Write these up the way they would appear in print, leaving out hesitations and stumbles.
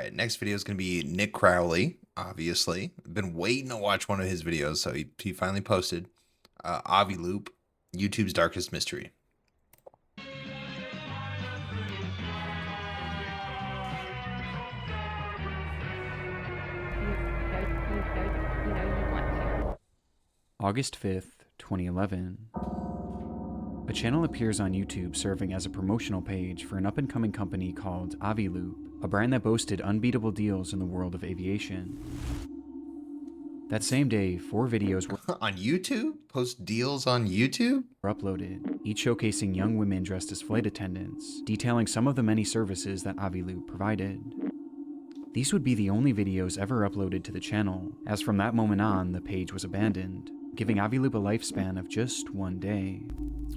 right, next video is going to be Nick Crowley, obviously. I've been waiting to watch one of his videos, so he finally posted Avi Loop, YouTube's Darkest Mystery. August 5th, 2011. A channel appears on YouTube serving as a promotional page for an up-and-coming company called Avi Loop, a brand that boasted unbeatable deals in the world of aviation. That same day, 4 videos were On YouTube? Post deals on YouTube? uploaded, each showcasing young women dressed as flight attendants, detailing some of the many services that Avi Loop provided. These would be the only videos ever uploaded to the channel, as from that moment on, the page was abandoned, giving Avi Loop a lifespan of just 1 day.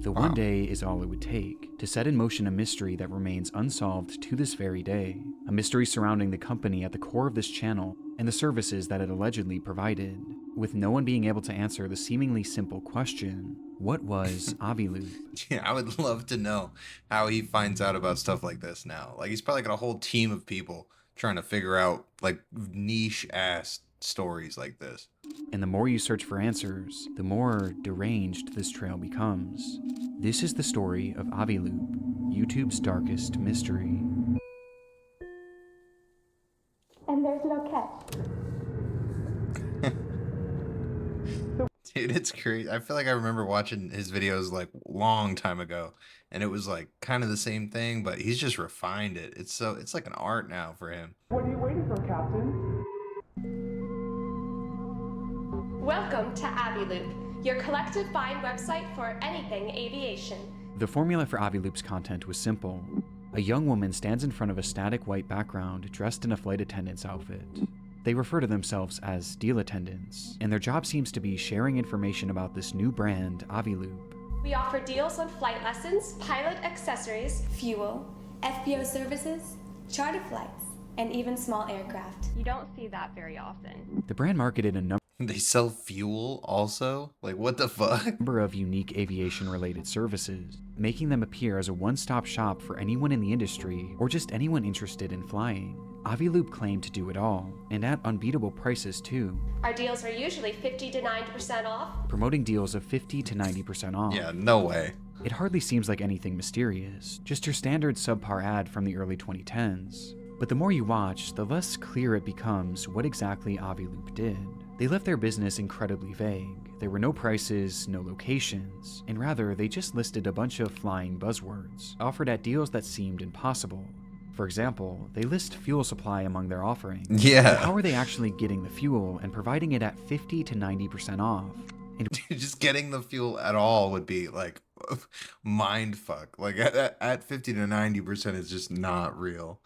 The one day is all it would take to set in motion a mystery that remains unsolved to this very day, a mystery surrounding the company at the core of this channel and the services that it allegedly provided, with no one being able to answer the seemingly simple question, what was Avi Loop? Yeah, I would love to know how he finds out about stuff like this now. Like, he's probably got a whole team of people trying to figure out, like, niche-ass stories like this. And the more you search for answers, the more deranged this trail becomes. This is the story of Avi Loop, YouTube's darkest mystery. And there's no catch. Dude, it's crazy. I feel like I remember watching his videos like long time ago, and it was like kind of the same thing, but he's just refined it. It's like an art now for him. What are you waiting for, Captain? Welcome to Avi Loop, your collective find website for anything aviation. The formula for Avi Loop's content was simple. A young woman stands in front of a static white background dressed in a flight attendant's outfit. They refer to themselves as deal attendants, and their job seems to be sharing information about this new brand, Avi Loop. We offer deals on flight lessons, pilot accessories, fuel, FBO services, charter flights, and even small aircraft. You don't see that very often. The brand marketed a They sell fuel also? Like, what the fuck? number of unique aviation-related services, making them appear as a one-stop shop for anyone in the industry or just anyone interested in flying. Avi Loop claimed to do it all, and at unbeatable prices too. our deals are usually 50 to 90% off. Promoting deals of 50 to 90% off. Yeah, no way. It hardly seems like anything mysterious, just your standard subpar ad from the early 2010s. But the more you watch, the less clear it becomes what exactly Avi Loop did. They left their business incredibly vague. There were no prices, no locations, and rather they just listed a bunch of flying buzzwords, offered at deals that seemed impossible. For example, they list fuel supply among their offerings. Yeah. But how are they actually getting the fuel and providing it at 50 to 90% off? And Just getting the fuel at all would be like mind fuck. Like at 50 to 90% is just not real.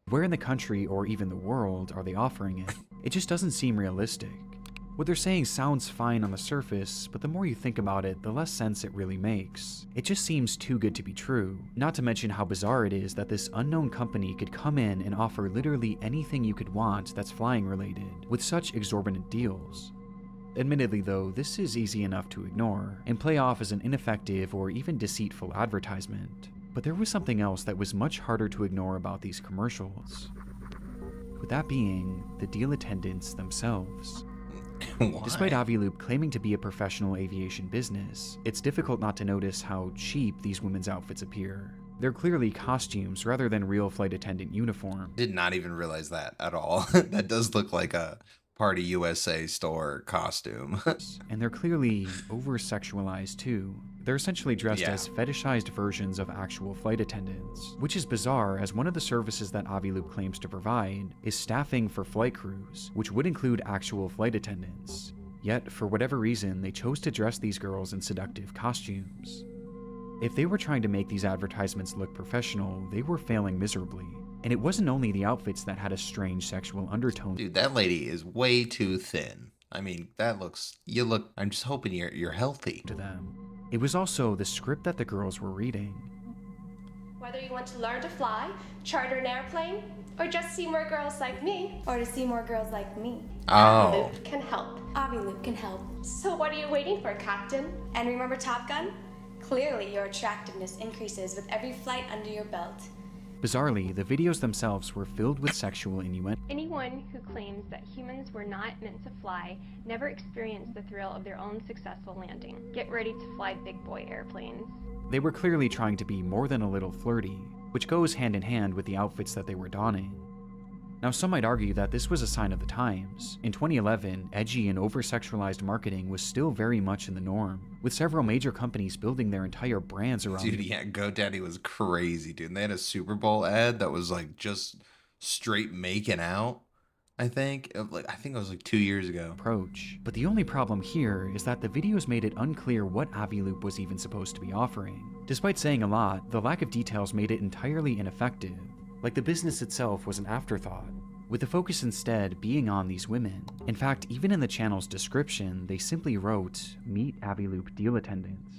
where in the country or even the world are they offering it? It just doesn't seem realistic. What they're saying sounds fine on the surface, but the more you think about it, the less sense it really makes. It just seems too good to be true, not to mention how bizarre it is that this unknown company could come in and offer literally anything you could want that's flying related, with such exorbitant deals. Admittedly though, this is easy enough to ignore, and play off as an ineffective or even deceitful advertisement. But there was something else that was much harder to ignore about these commercials. With that being, the deal attendants themselves. Why? Despite Avi Loop claiming to be a professional aviation business, it's difficult not to notice how cheap these women's outfits appear. They're clearly costumes rather than real flight attendant uniform. Did not even realize that at all. That does look like a Party USA store costume. And they're clearly over-sexualized too. They're essentially dressed as fetishized versions of actual flight attendants, which is bizarre as one of the services that Avi Loop claims to provide is staffing for flight crews, which would include actual flight attendants. Yet, for whatever reason, they chose to dress these girls in seductive costumes. If they were trying to make these advertisements look professional, they were failing miserably. And it wasn't only the outfits that had a strange sexual undertone. Dude, that lady is way too thin. I mean, I'm just hoping you're healthy. To them. It was also the script that the girls were reading. Whether you want to learn to fly, charter an airplane, or just see more girls like me, Or to see more girls like me. Avi Oh. Loop can help. Avi Loop can help. So what are you waiting for, Captain? And remember Top Gun? Clearly your attractiveness increases with every flight under your belt. Bizarrely, the videos themselves were filled with sexual innuendo. Anyone who claims that humans were not meant to fly never experienced the thrill of their own successful landing. Get ready to fly big boy airplanes. They were clearly trying to be more than a little flirty, which goes hand in hand with the outfits that they were donning. Now, some might argue that this was a sign of the times. In 2011, edgy and over-sexualized marketing was still very much in the norm, with several major companies building their entire brands around it. Dude, yeah, GoDaddy was crazy, dude. And they had a Super Bowl ad that was like just straight making out, I think. I think it was like 2 years ago. Approach. But the only problem here is that the videos made it unclear what Aviloop was even supposed to be offering. Despite saying a lot, the lack of details made it entirely ineffective. Like the business itself was an afterthought, with the focus instead being on these women. In fact, even in the channel's description, they simply wrote, "Meet Aviloop deal attendants."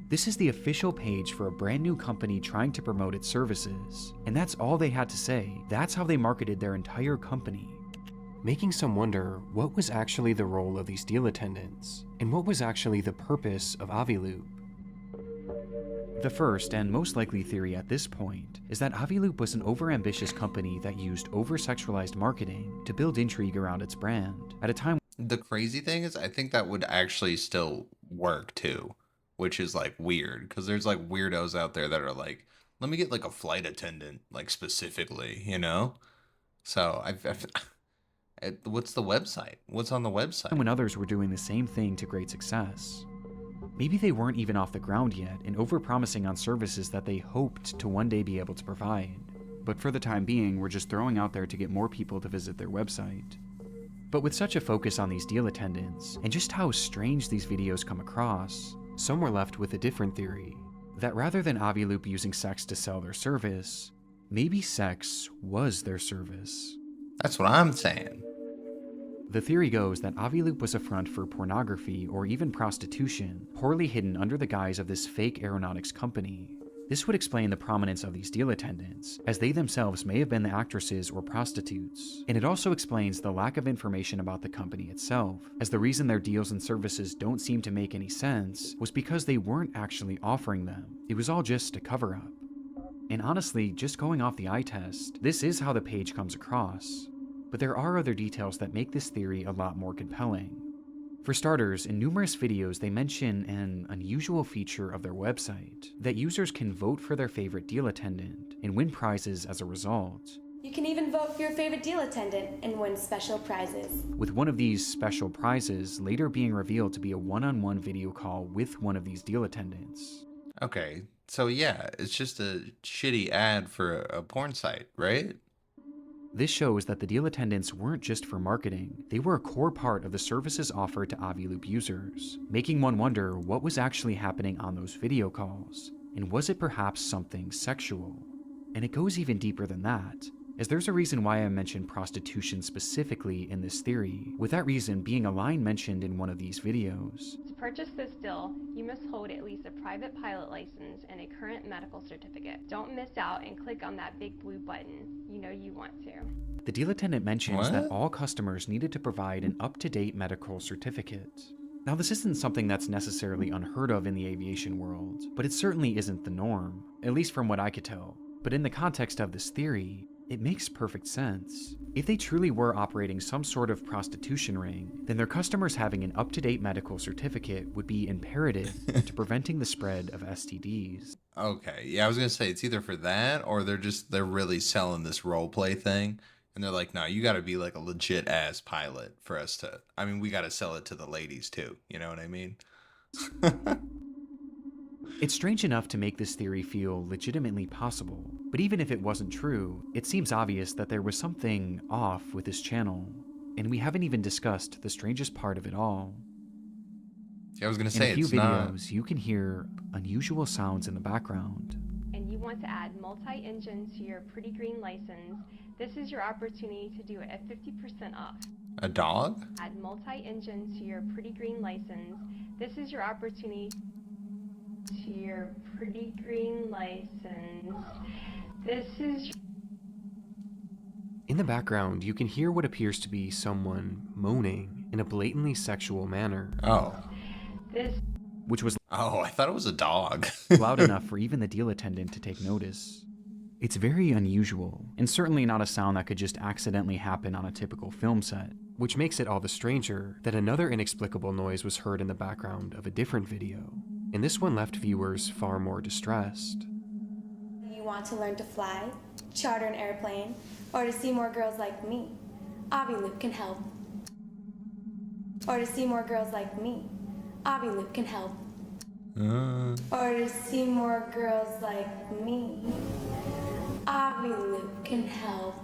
This is the official page for a brand new company trying to promote its services, and that's all they had to say. That's how they marketed their entire company. Making some wonder what was actually the role of these deal attendants, and what was actually the purpose of Aviloop. The first and most likely theory at this point is that Aviloop was an overambitious company that used over-sexualized marketing to build intrigue around its brand at a time. The crazy thing is, I think that would actually still work too, which is like weird because there's like weirdos out there that are like, let me get like a flight attendant, like specifically, you know? So what's the website? What's on the website? When others were doing the same thing to great success. Maybe they weren't even off the ground yet and overpromising on services that they hoped to one day be able to provide. But for the time being, we're just throwing out there to get more people to visit their website. But with such a focus on these deal attendants, and just how strange these videos come across, some were left with a different theory. That rather than Aviloop using sex to sell their service, maybe sex was their service. That's what I'm saying. The theory goes that Aviloop was a front for pornography or even prostitution, poorly hidden under the guise of this fake aeronautics company. This would explain the prominence of these deal attendants, as they themselves may have been the actresses or prostitutes. And it also explains the lack of information about the company itself, as the reason their deals and services don't seem to make any sense was because they weren't actually offering them. It was all just a cover-up. And honestly, just going off the eye test, this is how the page comes across. But there are other details that make this theory a lot more compelling. For starters, in numerous videos they mention an unusual feature of their website, that users can vote for their favorite deal attendant and win prizes as a result. You can even vote for your favorite deal attendant and win special prizes. With one of these special prizes later being revealed to be a one-on-one video call with one of these deal attendants. Okay, so yeah, it's just a shitty ad for a porn site, right? This shows that the deal attendants weren't just for marketing, they were a core part of the services offered to Aviloop users, making one wonder what was actually happening on those video calls, and was it perhaps something sexual? And it goes even deeper than that, as there's a reason why I mentioned prostitution specifically in this theory, with that reason being a line mentioned in one of these videos. To purchase this deal, you must hold at least a private pilot license and a current medical certificate. Don't miss out and click on that big blue button. You know you want to. The deal attendant mentions that What? all customers needed to provide an up-to-date medical certificate. Now, this isn't something that's necessarily unheard of in the aviation world, but it certainly isn't the norm, at least from what I could tell. But in the context of this theory, it makes perfect sense. If they truly were operating some sort of prostitution ring, then their customers having an up-to-date medical certificate would be imperative to preventing the spread of STDs. Okay, yeah, I was gonna say it's either for that or they're really selling this role play thing, and they're like, no, you got to be like a legit ass pilot for us to. I mean, we got to sell it to the ladies too. You know what I mean? It's strange enough to make this theory feel legitimately possible, but even if it wasn't true, it seems obvious that there was something off with this channel, and we haven't even discussed the strangest part of it all. Yeah, I was gonna In say a few it's not. videos, you can hear unusual sounds in the background. And you want to add multi-engine to your pretty green license, this is your opportunity to do it at 50% off. A dog? Add multi-engine to your pretty green license, this is your opportunity to your pretty green license. This is. In the background, you can hear what appears to be someone moaning in a blatantly sexual manner, Oh. This. which was Oh, I thought it was a dog. loud enough for even the deal attendant to take notice. It's very unusual, and certainly not a sound that could just accidentally happen on a typical film set, which makes it all the stranger that another inexplicable noise was heard in the background of a different video, and this one left viewers far more distressed. You want to learn to fly, charter an airplane, or to see more girls like me? Aviloop can help. Or to see more girls like me? Aviloop can help. Or to see more girls like me? Aviloop can help.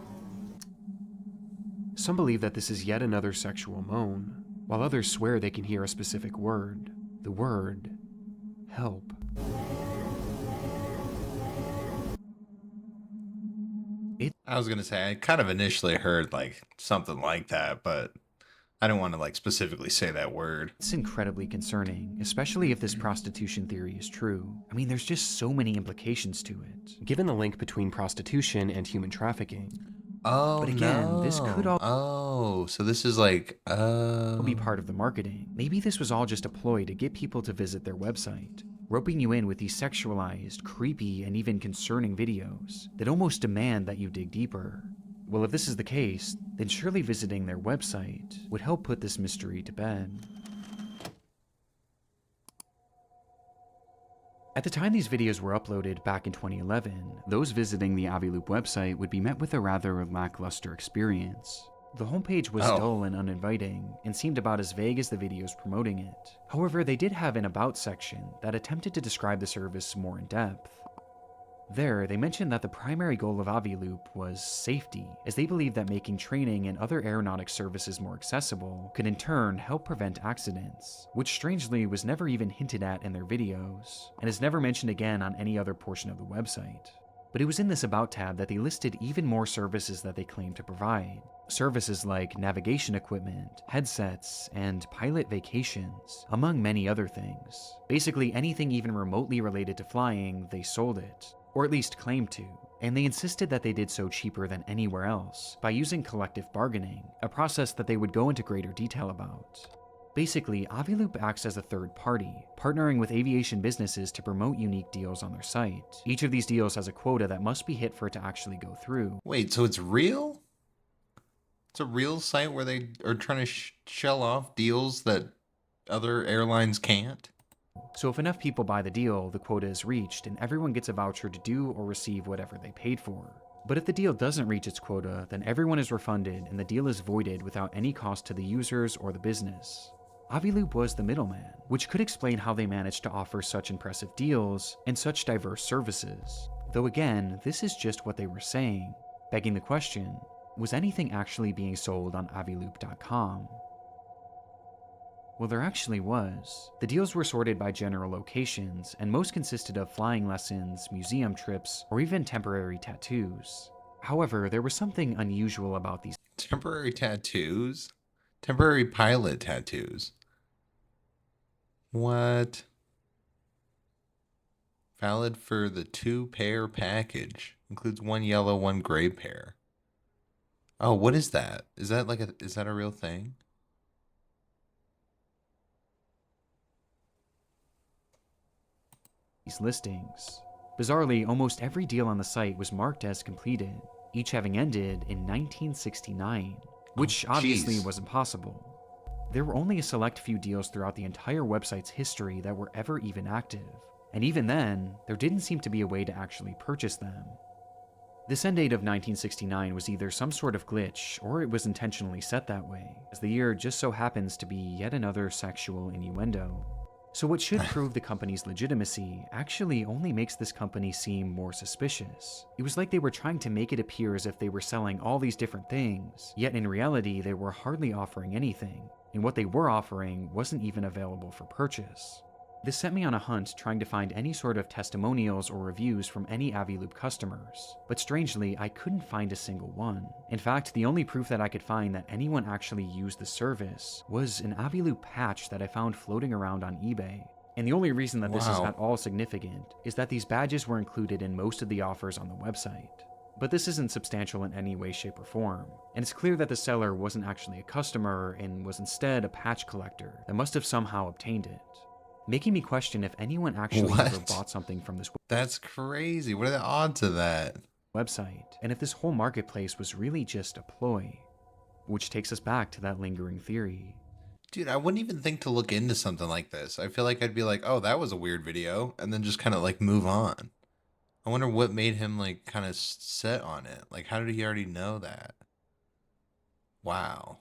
Some believe that this is yet another sexual moan, while others swear they can hear a specific word, the word help. I was gonna say I kind of initially heard like something like that, but I don't want to like specifically say that word. It's incredibly concerning, especially if this prostitution theory is true. I mean, there's just so many implications to it, given the link between prostitution and human trafficking. Oh, But again, this could all so this is like be part of the marketing. Maybe this was all just a ploy to get people to visit their website, roping you in with these sexualized, creepy, and even concerning videos that almost demand that you dig deeper. Well, if this is the case, then surely visiting their website would help put this mystery to bed. At the time these videos were uploaded back in 2011, those visiting the Aviloop website would be met with a rather lackluster experience. The homepage was dull and uninviting, and seemed about as vague as the videos promoting it. However, they did have an About section that attempted to describe the service more in depth. There, they mentioned that the primary goal of Aviloop was safety, as they believed that making training and other aeronautic services more accessible could in turn help prevent accidents, which strangely was never even hinted at in their videos, and is never mentioned again on any other portion of the website. But it was in this About tab that they listed even more services that they claimed to provide. Services like navigation equipment, headsets, and pilot vacations, among many other things. Basically anything even remotely related to flying, they sold it. Or at least claimed to, and they insisted that they did so cheaper than anywhere else, by using collective bargaining, a process that they would go into greater detail about. Basically, Aviloop acts as a third party, partnering with aviation businesses to promote unique deals on their site. Each of these deals has a quota that must be hit for it to actually go through. Wait, so it's real? It's a real site where they are trying to shell off deals that other airlines can't? So if enough people buy the deal, the quota is reached, and everyone gets a voucher to do or receive whatever they paid for. But if the deal doesn't reach its quota, then everyone is refunded and the deal is voided without any cost to the users or the business. Aviloop was the middleman, which could explain how they managed to offer such impressive deals and such diverse services. Though again, this is just what they were saying, begging the question, was anything actually being sold on Aviloop.com? Well, there actually was. The deals were sorted by general locations, and most consisted of flying lessons, museum trips, or even temporary tattoos. However, there was something unusual about these. Temporary tattoos? Temporary pilot tattoos. What? Valid for the 2-pair package. Includes 1 yellow, 1 gray pair. Oh, what is that? Is that like is that a real thing? These listings. Bizarrely, almost every deal on the site was marked as completed, each having ended in 1969, which obviously was impossible. There were only a select few deals throughout the entire website's history that were ever even active, and even then, there didn't seem to be a way to actually purchase them. This end date of 1969 was either some sort of glitch, or it was intentionally set that way, as the year just so happens to be yet another sexual innuendo. So what should prove the company's legitimacy actually only makes this company seem more suspicious. It was like they were trying to make it appear as if they were selling all these different things, yet in reality they were hardly offering anything, and what they were offering wasn't even available for purchase. This sent me on a hunt trying to find any sort of testimonials or reviews from any Aviloop customers, but strangely, I couldn't find a single one. In fact, the only proof that I could find that anyone actually used the service was an Aviloop patch that I found floating around on eBay. And the only reason that this is at all significant is that these badges were included in most of the offers on the website. But this isn't substantial in any way, shape, or form, and it's clear that the seller wasn't actually a customer and was instead a patch collector that must have somehow obtained it, making me question if anyone actually ever bought something from this That's crazy. What are the odds of that? website, and if this whole marketplace was really just a ploy. Which takes us back to that lingering theory. Dude, I wouldn't even think to look into something like this. I feel like I'd be like, oh, that was a weird video, and then just kind of like move on. I wonder what made him like kind of set on it. Like, how did he already know that? Wow.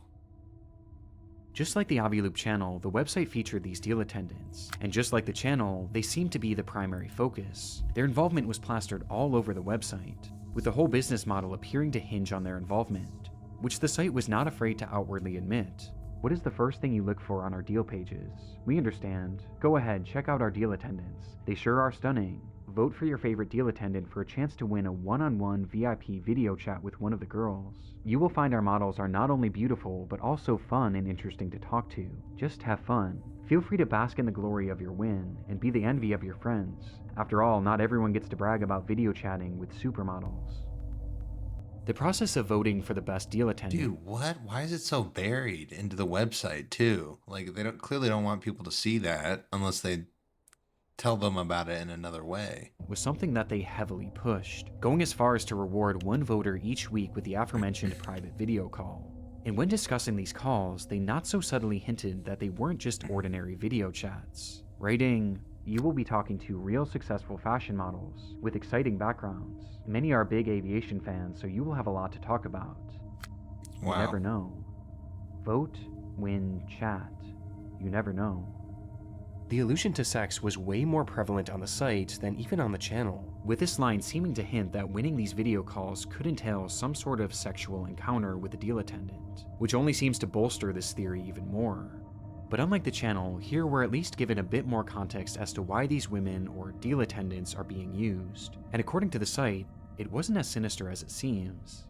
Just like the Aviloop channel, the website featured these deal attendants, and just like the channel, they seemed to be the primary focus. Their involvement was plastered all over the website, with the whole business model appearing to hinge on their involvement, which the site was not afraid to outwardly admit. What is the first thing you look for on our deal pages? We understand. Go ahead, check out our deal attendants. They sure are stunning. Vote for your favorite deal attendant for a chance to win a one-on-one VIP video chat with one of the girls. You will find our models are not only beautiful, but also fun and interesting to talk to. Just have fun. Feel free to bask in the glory of your win, and be the envy of your friends. After all, not everyone gets to brag about video chatting with supermodels. The process of voting for the best deal attendant... Dude, what? Why is it so buried into the website, too? Like, they clearly don't want people to see that unless they tell them about it in another way. ...was something that they heavily pushed, going as far as to reward one voter each week with the aforementioned private video call. And when discussing these calls, they not so subtly hinted that they weren't just ordinary video chats, writing, "You will be talking to real successful fashion models with exciting backgrounds. Many are big aviation fans, so you will have a lot to talk about. You Wow. never know. Vote, win, chat. You never know." The allusion to sex was way more prevalent on the site than even on the channel. With this line seeming to hint that winning these video calls could entail some sort of sexual encounter with the deal attendant, which only seems to bolster this theory even more. But unlike the channel, here we're at least given a bit more context as to why these women or deal attendants are being used, and according to the site, it wasn't as sinister as it seems.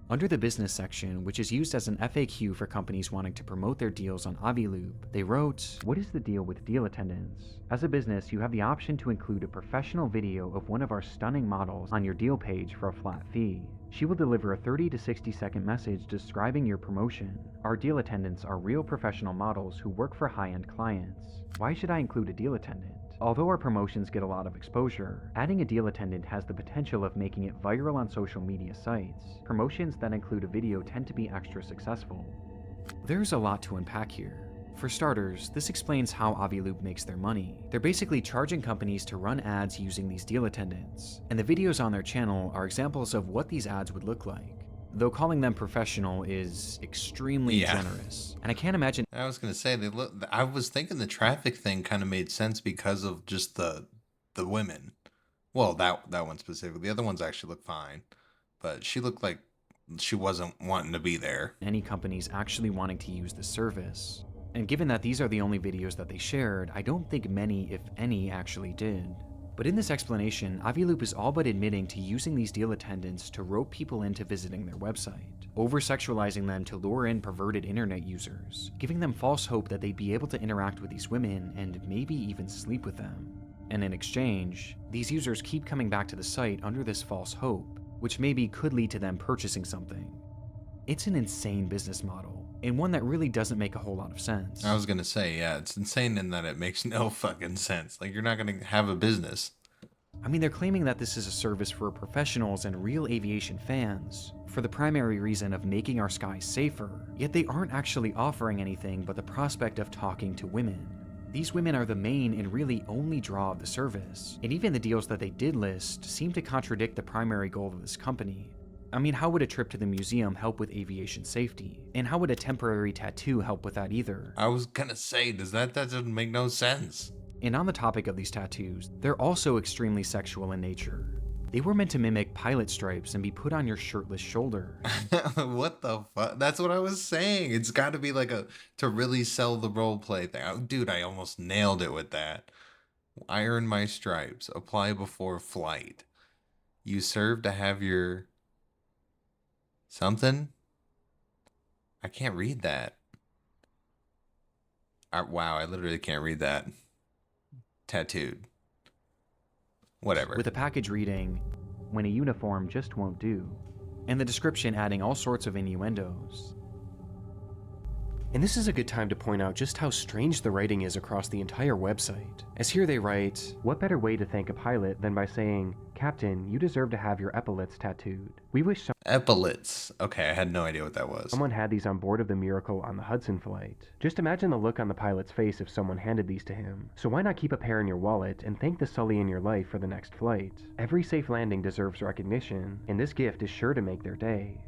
Under the business section, which is used as an FAQ for companies wanting to promote their deals on Aviloop, they wrote, "What is the deal with deal attendants? As a business, you have the option to include a professional video of one of our stunning models on your deal page for a flat fee. She will deliver a 30 to 60 second message describing your promotion. Our deal attendants are real professional models who work for high-end clients. Why should I include a deal attendant? Although our promotions get a lot of exposure, adding a deal attendant has the potential of making it viral on social media sites. Promotions that include a video tend to be extra successful." There's a lot to unpack here. For starters, this explains how Aviloop makes their money. They're basically charging companies to run ads using these deal attendants, and the videos on their channel are examples of what these ads would look like. Though calling them professional is extremely generous, and I can't imagine... I was gonna say I was thinking the traffic thing kind of made sense because of just the women. Well, that one specifically. The other ones actually look fine, but she looked like she wasn't wanting to be there. Any companies actually wanting to use the service. And given that these are the only videos that they shared, I don't think many, if any, actually did. But in this explanation, Aviloop is all but admitting to using these deal attendants to rope people into visiting their website, over-sexualizing them to lure in perverted internet users, giving them false hope that they'd be able to interact with these women and maybe even sleep with them. And in exchange, these users keep coming back to the site under this false hope, which maybe could lead to them purchasing something. It's an insane business model, and one that really doesn't make a whole lot of sense. I was gonna say, yeah, it's insane in that it makes no fucking sense. Like, you're not gonna have a business. I mean, they're claiming that this is a service for professionals and real aviation fans, for the primary reason of making our skies safer, yet they aren't actually offering anything but the prospect of talking to women. These women are the main and really only draw of the service, and even the deals that they did list seem to contradict the primary goal of this company. I mean, how would a trip to the museum help with aviation safety? And how would a temporary tattoo help with that either? I was gonna say, that doesn't make no sense. And on the topic of these tattoos, they're also extremely sexual in nature. They were meant to mimic pilot stripes and be put on your shirtless shoulder. What the fuck? That's what I was saying. It's got to be like to really sell the role play thing. Dude, I almost nailed it with that. Iron my stripes. Apply before flight. You serve to have your... something? I can't read that. Wow, I literally can't read that. Tattooed. Whatever. With a package reading, "When a uniform just won't do," and the description adding all sorts of innuendos. And this is a good time to point out just how strange the writing is across the entire website. As here they write, "What better way to thank a pilot than by saying, 'Captain, you deserve to have your epaulets tattooed. We wish Epaulets. Okay, I had no idea what that was. someone had these on board of the Miracle on the Hudson flight. Just imagine the look on the pilot's face if someone handed these to him. So why not keep a pair in your wallet and thank the Sully in your life for the next flight? Every safe landing deserves recognition, and this gift is sure to make their day."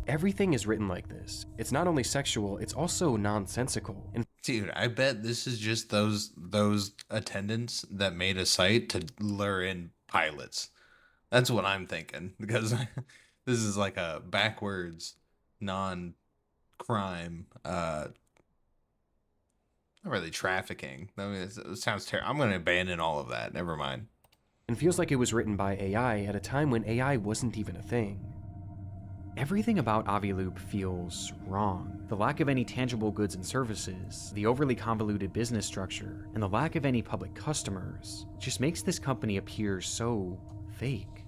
Everything is written like this. It's not only sexual, it's also nonsensical. And Dude, I bet this is just those attendants that made a site to lure in pilots. That's what I'm thinking, because this is like a backwards non-crime not really trafficking. I mean, it sounds terrible. I'm going to abandon all of that. Never mind. feels like it was written by AI at a time when AI wasn't even a thing. Everything about Aviloop feels wrong. The lack of any tangible goods and services, the overly convoluted business structure, and the lack of any public customers just makes this company appear so fake.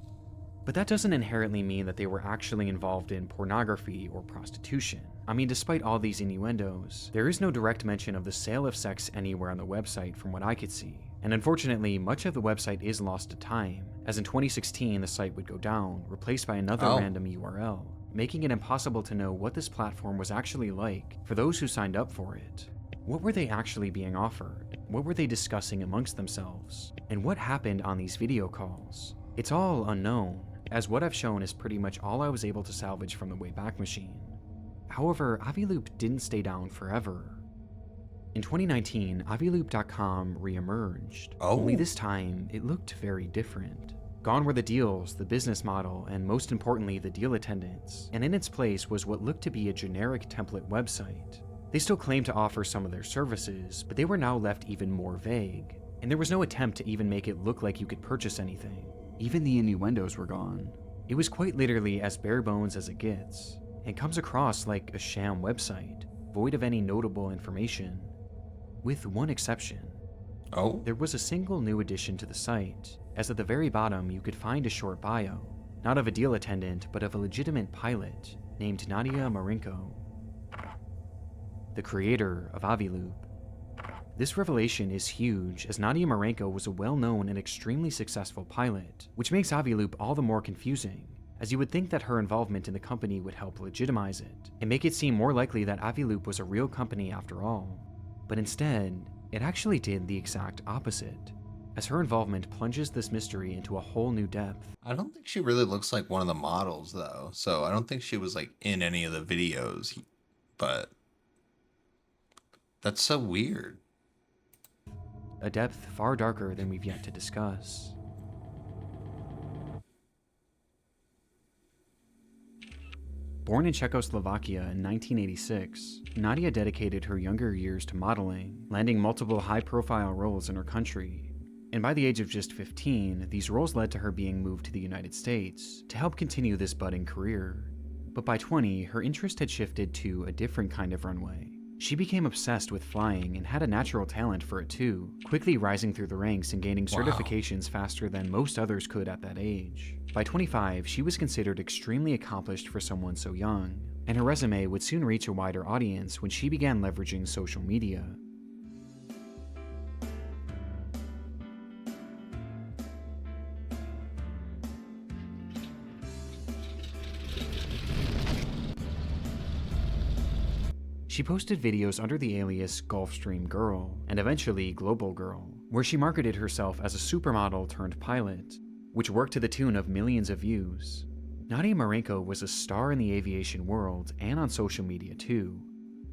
But that doesn't inherently mean that they were actually involved in pornography or prostitution. I mean, despite all these innuendos, there is no direct mention of the sale of sex anywhere on the website from what I could see. And unfortunately, much of the website is lost to time, as in 2016 the site would go down, replaced by another random URL, making it impossible to know what this platform was actually like for those who signed up for it. What were they actually being offered? What were they discussing amongst themselves? And what happened on these video calls? It's all unknown, as what I've shown is pretty much all I was able to salvage from the Wayback Machine. However, Aviloop didn't stay down forever. In 2019, Aviloop.com re-emerged, only this time it looked very different. Gone were the deals, the business model, and most importantly the deal attendants, and in its place was what looked to be a generic template website. They still claimed to offer some of their services, but they were now left even more vague, and there was no attempt to even make it look like you could purchase anything. Even the innuendos were gone. It was quite literally as bare bones as it gets, and comes across like a sham website, void of any notable information. With one exception. There was a single new addition to the site, as at the very bottom you could find a short bio, not of a deal attendant, but of a legitimate pilot named Nadia Marinko, the creator of Aviloop. This revelation is huge, as Nadia Marinko was a well-known and extremely successful pilot, which makes Aviloop all the more confusing, as you would think that her involvement in the company would help legitimize it, and make it seem more likely that Aviloop was a real company after all. But instead, it actually did the exact opposite, as her involvement plunges this mystery into a whole new depth. I don't think she really looks like one of the models, though, so I don't think she was like in any of the videos, but that's so weird. A depth far darker than we've yet to discuss. Born in Czechoslovakia in 1986, Nadia dedicated her younger years to modeling, landing multiple high-profile roles in her country. And by the age of just 15, these roles led to her being moved to the United States to help continue this budding career. But by 20, her interest had shifted to a different kind of runway. She became obsessed with flying and had a natural talent for it too, quickly rising through the ranks and gaining certifications faster than most others could at that age. By 25, she was considered extremely accomplished for someone so young, and her resume would soon reach a wider audience when she began leveraging social media. She posted videos under the alias Gulfstream Girl, and eventually Global Girl, where she marketed herself as a supermodel turned pilot, which worked to the tune of millions of views. Nadia Marinko was a star in the aviation world and on social media too,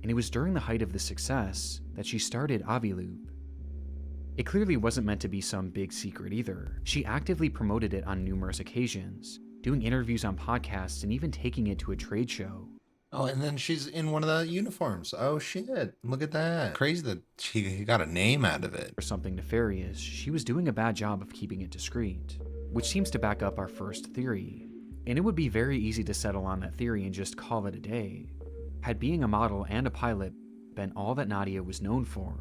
and it was during the height of this success that she started Aviloop. It clearly wasn't meant to be some big secret either. She actively promoted it on numerous occasions, doing interviews on podcasts and even taking it to a trade show. Oh, and then she's in one of the uniforms. Oh shit, look at that. Crazy that she got a name out of it. For something nefarious, she was doing a bad job of keeping it discreet, which seems to back up our first theory. And it would be very easy to settle on that theory and just call it a day, had being a model and a pilot been all that Nadia was known for.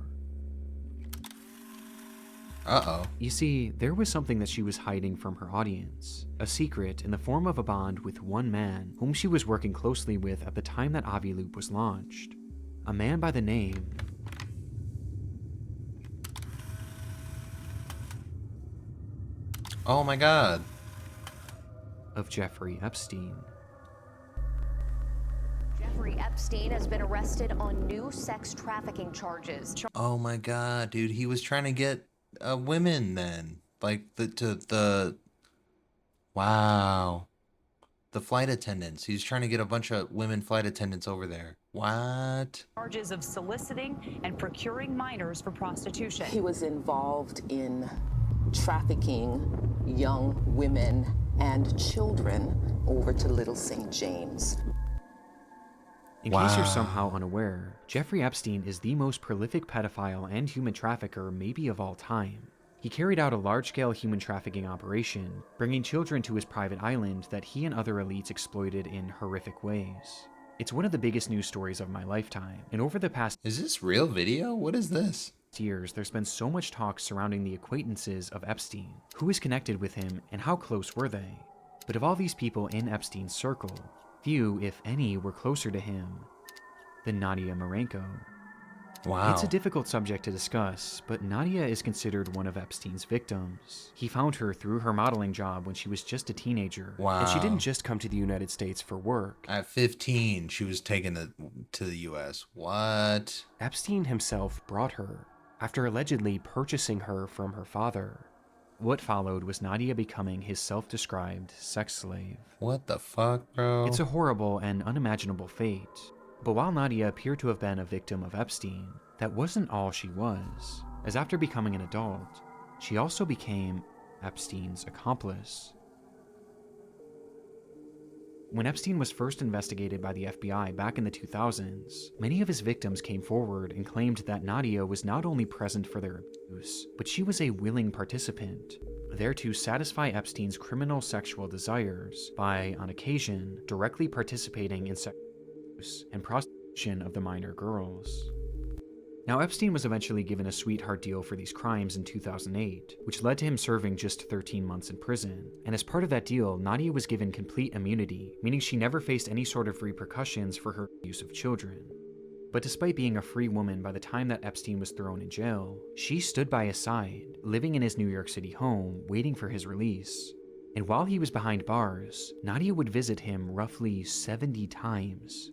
You see, there was something that she was hiding from her audience, a secret in the form of a bond with one man whom she was working closely with at the time that Aviloop was launched. a man by the name Oh my god. of Jeffrey Epstein. Jeffrey Epstein has been arrested on new sex trafficking charges. Oh my god, dude. He was trying to get women then. Like the wow. The flight attendants. He's trying to get a bunch of women flight attendants over there. What? Charges of soliciting and procuring minors for prostitution. He was involved in trafficking young women and children over to Little St. James. In case you're somehow unaware, Jeffrey Epstein is the most prolific pedophile and human trafficker maybe of all time. He carried out a large-scale human trafficking operation, bringing children to his private island that he and other elites exploited in horrific ways. It's one of the biggest news stories of my lifetime, and over the past Is this real video? What is this? years, there's been so much talk surrounding the acquaintances of Epstein. Who is connected with him, and how close were they? But of all these people in Epstein's circle, few, if any, were closer to him than Nadia Marenko. Wow. It's a difficult subject to discuss, but Nadia is considered one of Epstein's victims. He found her through her modeling job when she was just a teenager. Wow. And she didn't just come to the United States for work. At 15, she was taken to the US. What? Epstein himself brought her, after allegedly purchasing her from her father. What followed was Nadia becoming his self-described sex slave. What the fuck, bro? It's a horrible and unimaginable fate. But while Nadia appeared to have been a victim of Epstein, that wasn't all she was, as after becoming an adult, she also became Epstein's accomplice. When Epstein was first investigated by the FBI back in the 2000s, many of his victims came forward and claimed that Nadia was not only present for their abuse, but she was a willing participant, there to satisfy Epstein's criminal sexual desires by, on occasion, directly participating in sexual abuse and prostitution of the minor girls. Now, Epstein was eventually given a sweetheart deal for these crimes in 2008, which led to him serving just 13 months in prison. And as part of that deal, Nadia was given complete immunity, meaning she never faced any sort of repercussions for her use of children. But despite being a free woman by the time that Epstein was thrown in jail, she stood by his side, living in his New York City home, waiting for his release. And while he was behind bars, Nadia would visit him roughly 70 times.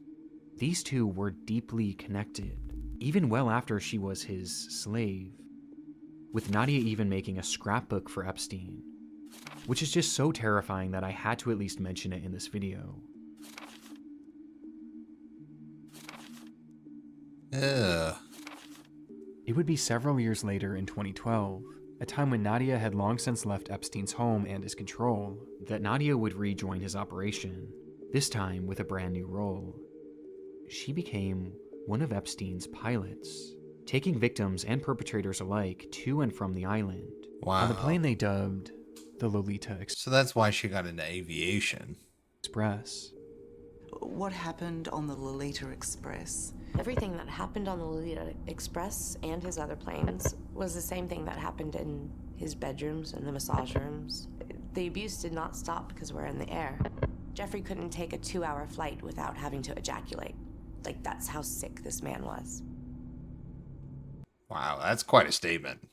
These two were deeply connected, even well after she was his slave, with Nadia even making a scrapbook for Epstein, which is just so terrifying that I had to at least mention it in this video. Ugh. It would be several years later in 2012, a time when Nadia had long since left Epstein's home and his control, that Nadia would rejoin his operation, this time with a brand new role. She became one of Epstein's pilots, taking victims and perpetrators alike to and from the island. Wow. on the plane they dubbed the Lolita So that's why she got into aviation. Express. What happened on the Lolita Express? Everything that happened on the Lolita Express and his other planes was the same thing that happened in his bedrooms and the massage rooms. The abuse did not stop because we're in the air. Jeffrey couldn't take a 2-hour flight without having to ejaculate. Like, that's how sick this man was. Wow, that's quite a statement.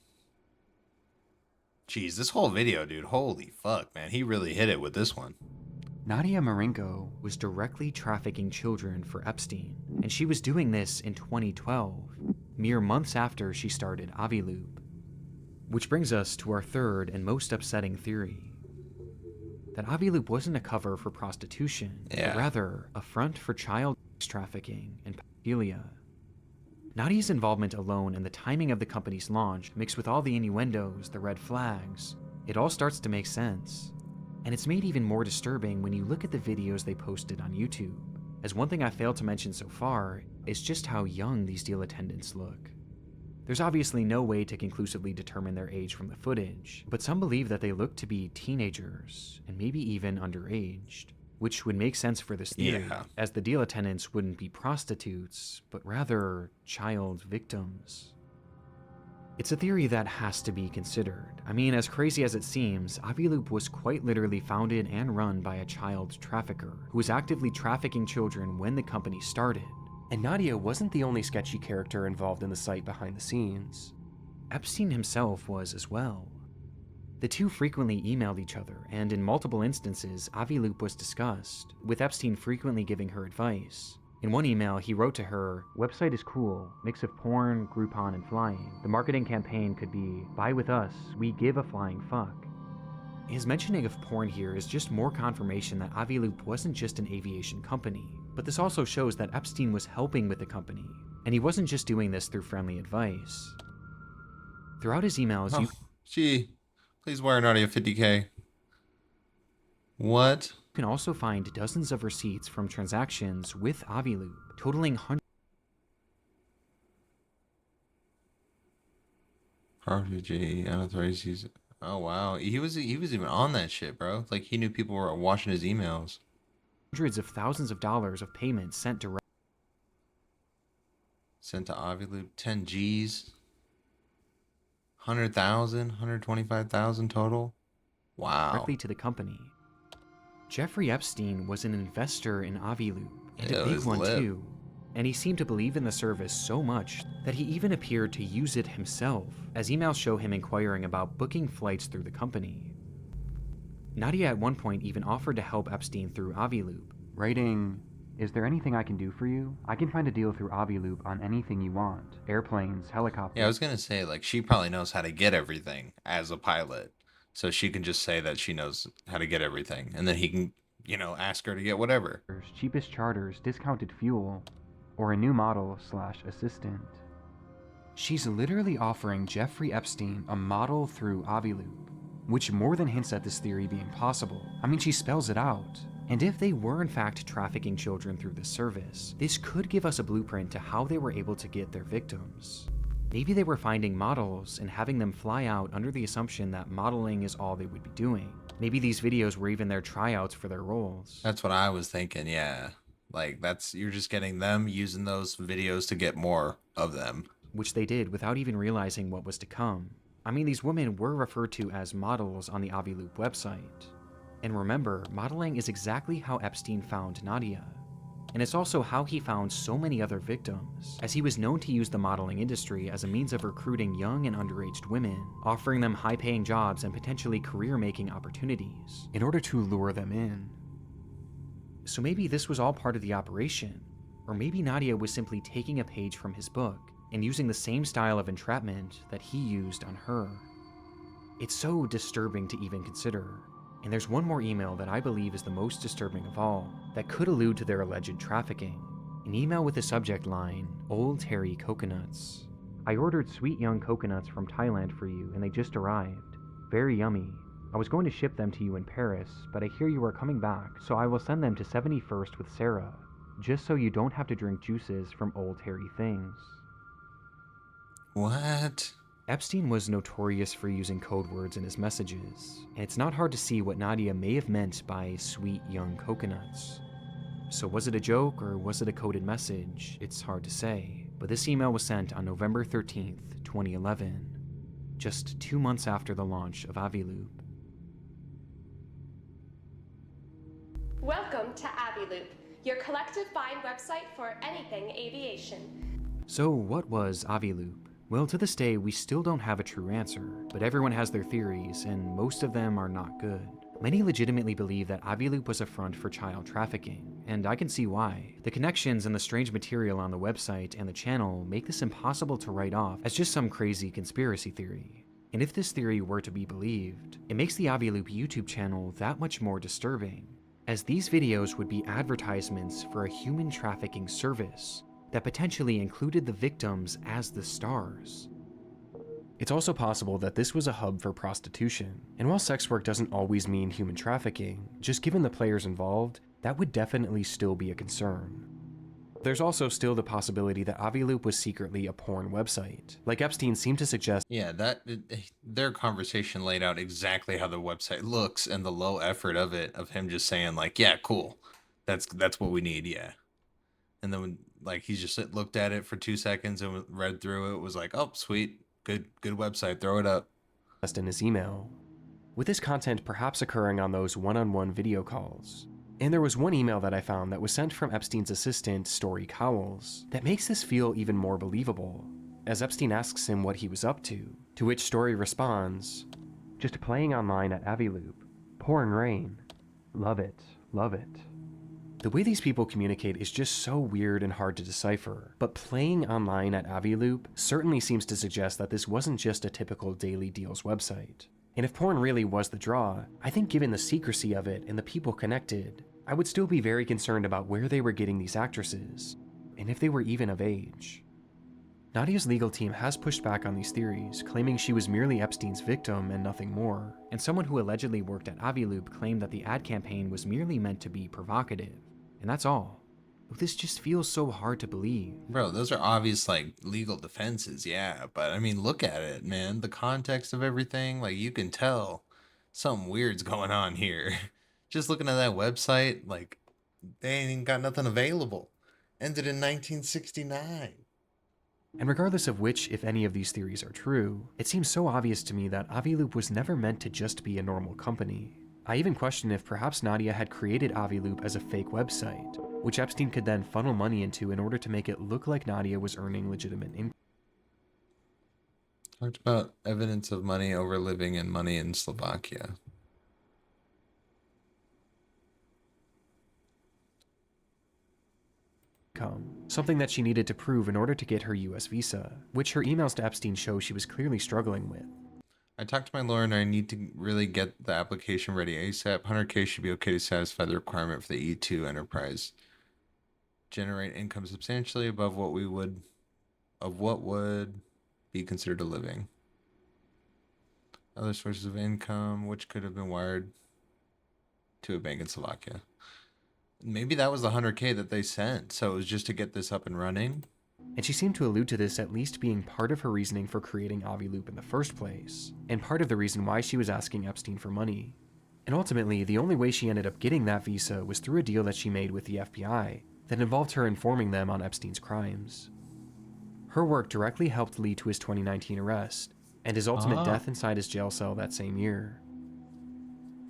Jeez, this whole video, dude, holy fuck, man. He really hit it with this one. Nadia Marenko was directly trafficking children for Epstein, and she was doing this in 2012, mere months after she started Aviloop. Which brings us to our third and most upsetting theory. That Aviloop wasn't a cover for prostitution, but rather a front for child trafficking and pedophilia. Nadia's involvement alone and the timing of the company's launch, mixed with all the innuendos, the red flags, it all starts to make sense. And it's made even more disturbing when you look at the videos they posted on YouTube, as one thing I failed to mention so far is just how young these deal attendants look. There's obviously no way to conclusively determine their age from the footage, but some believe that they look to be teenagers, and maybe even underaged, which would make sense for this theory, as the deal attendants wouldn't be prostitutes, but rather child victims. It's a theory that has to be considered. I mean, as crazy as it seems, Aviloop was quite literally founded and run by a child trafficker who was actively trafficking children when the company started. And Nadia wasn't the only sketchy character involved in the site behind the scenes. Epstein himself was as well. The two frequently emailed each other, and in multiple instances, Aviloop was discussed, with Epstein frequently giving her advice. In one email, he wrote to her, "Website is cool, mix of porn, Groupon, and flying. The marketing campaign could be, buy with us, we give a flying fuck." His mentioning of porn here is just more confirmation that Aviloop wasn't just an aviation company, but this also shows that Epstein was helping with the company, and he wasn't just doing this through friendly advice. Throughout his emails, please wire Nadia 50K. What? You can also find dozens of receipts from transactions with Aviloop, totaling hundreds. RPG, unauthorized use. Oh wow, he was even on that shit, bro. Like he knew people were watching his emails. Hundreds of thousands of dollars of payments sent to Aviloop, 10 G's. 100,000, 125,000 total. Wow. Directly to the company. Jeffrey Epstein was an investor in Aviloop, and a big one too. And he seemed to believe in the service so much that he even appeared to use it himself, as emails show him inquiring about booking flights through the company. Nadia at one point even offered to help Epstein through Aviloop, writing, "Is there anything I can do for you? I can find a deal through Aviloop on anything you want. Airplanes, helicopters." Yeah, I was gonna say, like, she probably knows how to get everything as a pilot. So she can just say that she knows how to get everything. And then he can, you know, ask her to get whatever. Cheapest charters, discounted fuel, or a new model/assistant. She's literally offering Jeffrey Epstein a model through Aviloop, which more than hints at this theory being possible. I mean, she spells it out. And if they were in fact trafficking children through this service, this could give us a blueprint to how they were able to get their victims. Maybe they were finding models and having them fly out under the assumption that modeling is all they would be doing. Maybe these videos were even their tryouts for their roles. That's what I was thinking, yeah. Like, you're just getting them using those videos to get more of them. Which they did without even realizing what was to come. I mean, these women were referred to as models on the Aviloop website. And remember, modeling is exactly how Epstein found Nadia. And it's also how he found so many other victims, as he was known to use the modeling industry as a means of recruiting young and underage women, offering them high-paying jobs and potentially career-making opportunities, in order to lure them in. So maybe this was all part of the operation, or maybe Nadia was simply taking a page from his book and using the same style of entrapment that he used on her. It's so disturbing to even consider. And there's one more email that I believe is the most disturbing of all, that could allude to their alleged trafficking. An email with the subject line, "Old Terry Coconuts." "I ordered sweet young coconuts from Thailand for you, and they just arrived. Very yummy. I was going to ship them to you in Paris, but I hear you are coming back, so I will send them to 71st with Sarah, just so you don't have to drink juices from Old Terry things." What? Epstein was notorious for using code words in his messages, and it's not hard to see what Nadia may have meant by sweet young coconuts. So was it a joke or was it a coded message? It's hard to say, but this email was sent on November 13th, 2011, just 2 months after the launch of Aviloop. Welcome to Aviloop, your collective buying website for anything aviation. So what was Aviloop? Well, to this day, we still don't have a true answer, but everyone has their theories, and most of them are not good. Many legitimately believe that Aviloop was a front for child trafficking, and I can see why. The connections and the strange material on the website and the channel make this impossible to write off as just some crazy conspiracy theory. And if this theory were to be believed, it makes the Aviloop YouTube channel that much more disturbing, as these videos would be advertisements for a human trafficking service that potentially included the victims as the stars. It's also possible that this was a hub for prostitution, and while sex work doesn't always mean human trafficking, just given the players involved, that would definitely still be a concern. There's also still the possibility that Aviloop was secretly a porn website, like Epstein seemed to suggest. Yeah, their conversation laid out exactly how the website looks and the low effort of it, of him just saying like, yeah, cool, that's what we need, yeah. And then like he just looked at it for 2 seconds and read through it, was like, oh, sweet, good website, throw it up. In his email, with this content perhaps occurring on those one-on-one video calls. And there was one email that I found that was sent from Epstein's assistant, Story Cowles, that makes this feel even more believable, as Epstein asks him what he was up to which Story responds, "Just playing online at Aviloop. Pouring rain. Love it, love it." The way these people communicate is just so weird and hard to decipher, but playing online at Aviloop certainly seems to suggest that this wasn't just a typical daily deals website. And if porn really was the draw, I think given the secrecy of it and the people connected, I would still be very concerned about where they were getting these actresses, and if they were even of age. Nadia's legal team has pushed back on these theories, claiming she was merely Epstein's victim and nothing more, and someone who allegedly worked at Aviloop claimed that the ad campaign was merely meant to be provocative, and that's all. This just feels so hard to believe. Bro, those are obvious, like, legal defenses, yeah, but I mean, look at it, man. The context of everything, like, you can tell something weird's going on here. Just looking at that website, like, they ain't even got nothing available. Ended in 1969. And regardless of which, if any of these theories are true, it seems so obvious to me that Aviloop was never meant to just be a normal company. I even question if perhaps Nadia had created Aviloop as a fake website, which Epstein could then funnel money into in order to make it look like Nadia was earning legitimate income. Talked about evidence of money over living and money in Slovakia. Something that she needed to prove in order to get her US visa, which her emails to Epstein show she was clearly struggling with. I talked to my lawyer and I need to really get the application ready ASAP. 100K should be okay to satisfy the requirement for the E2 enterprise. Generate income substantially above what would be considered a living. Other sources of income, which could have been wired to a bank in Slovakia. Maybe that was the 100K that they sent, so it was just to get this up and running. And she seemed to allude to this at least being part of her reasoning for creating Aviloop in the first place, and part of the reason why she was asking Epstein for money. And ultimately, the only way she ended up getting that visa was through a deal that she made with the FBI that involved her informing them on Epstein's crimes. Her work directly helped lead to his 2019 arrest, and his ultimate death inside his jail cell that same year.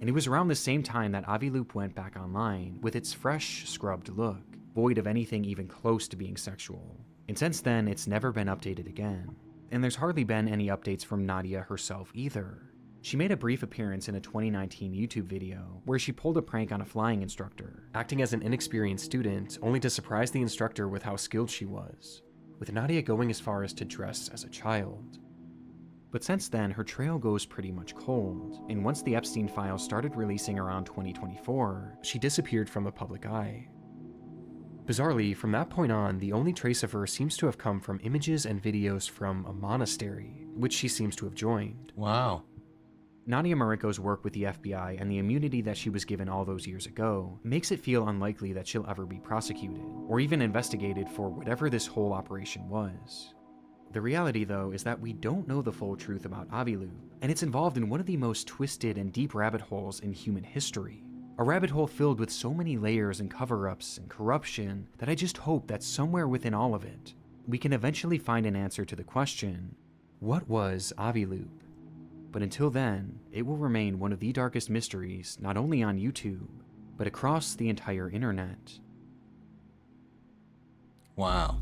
And it was around the same time that Aviloop went back online with its fresh, scrubbed look, void of anything even close to being sexual. And since then, it's never been updated again. And there's hardly been any updates from Nadia herself either. She made a brief appearance in a 2019 YouTube video where she pulled a prank on a flying instructor, acting as an inexperienced student only to surprise the instructor with how skilled she was, with Nadia going as far as to dress as a child. But since then, her trail goes pretty much cold, and once the Epstein files started releasing around 2024, she disappeared from the public eye. Bizarrely, from that point on, the only trace of her seems to have come from images and videos from a monastery, which she seems to have joined. Wow. Nadia Mariko's work with the FBI and the immunity that she was given all those years ago makes it feel unlikely that she'll ever be prosecuted, or even investigated for whatever this whole operation was. The reality, though, is that we don't know the full truth about Aviloop, and it's involved in one of the most twisted and deep rabbit holes in human history. A rabbit hole filled with so many layers and cover-ups and corruption that I just hope that somewhere within all of it, we can eventually find an answer to the question, what was Aviloop? But until then, it will remain one of the darkest mysteries not only on YouTube, but across the entire internet. Wow.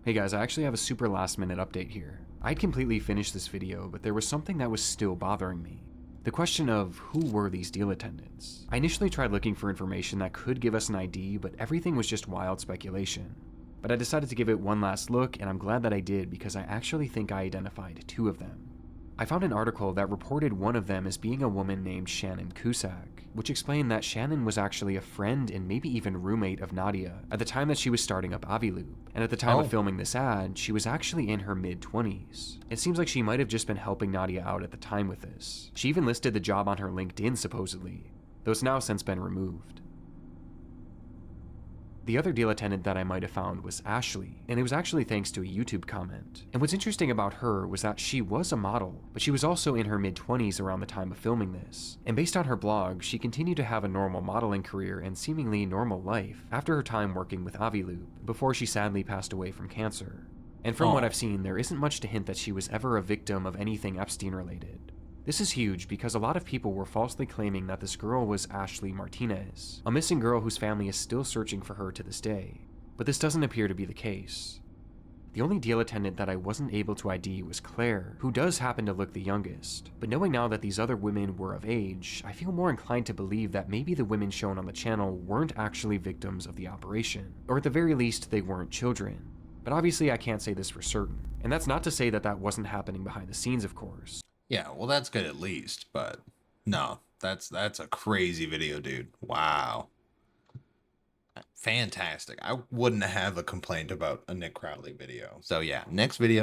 Hey guys, I actually have a super last minute update here. I'd completely finished this video, but there was something that was still bothering me. The question of who were these deal attendants. I initially tried looking for information that could give us an ID, but everything was just wild speculation. But I decided to give it one last look, and I'm glad that I did because I actually think I identified two of them. I found an article that reported one of them as being a woman named Shannon Cusack, which explained that Shannon was actually a friend and maybe even roommate of Nadia at the time that she was starting up Aviloop, and at the time of filming this ad, she was actually in her mid-20s. It seems like she might have just been helping Nadia out at the time with this. She even listed the job on her LinkedIn supposedly, though it's now since been removed. The other deal attendant that I might have found was Ashley, and it was actually thanks to a YouTube comment. And what's interesting about her was that she was a model, but she was also in her mid-20s around the time of filming this. And based on her blog, she continued to have a normal modeling career and seemingly normal life after her time working with Aviloop, before she sadly passed away from cancer. And from what I've seen, there isn't much to hint that she was ever a victim of anything Epstein related. This is huge because a lot of people were falsely claiming that this girl was Ashley Martinez, a missing girl whose family is still searching for her to this day. But this doesn't appear to be the case. The only deal attendant that I wasn't able to ID was Claire, who does happen to look the youngest. But knowing now that these other women were of age, I feel more inclined to believe that maybe the women shown on the channel weren't actually victims of the operation, or at the very least they weren't children. But obviously I can't say this for certain, and that's not to say that that wasn't happening behind the scenes, of course. Yeah, well, that's good at least, but no, that's a crazy video, dude. Wow. Fantastic. I wouldn't have a complaint about a Nick Crowley video. So yeah, next video.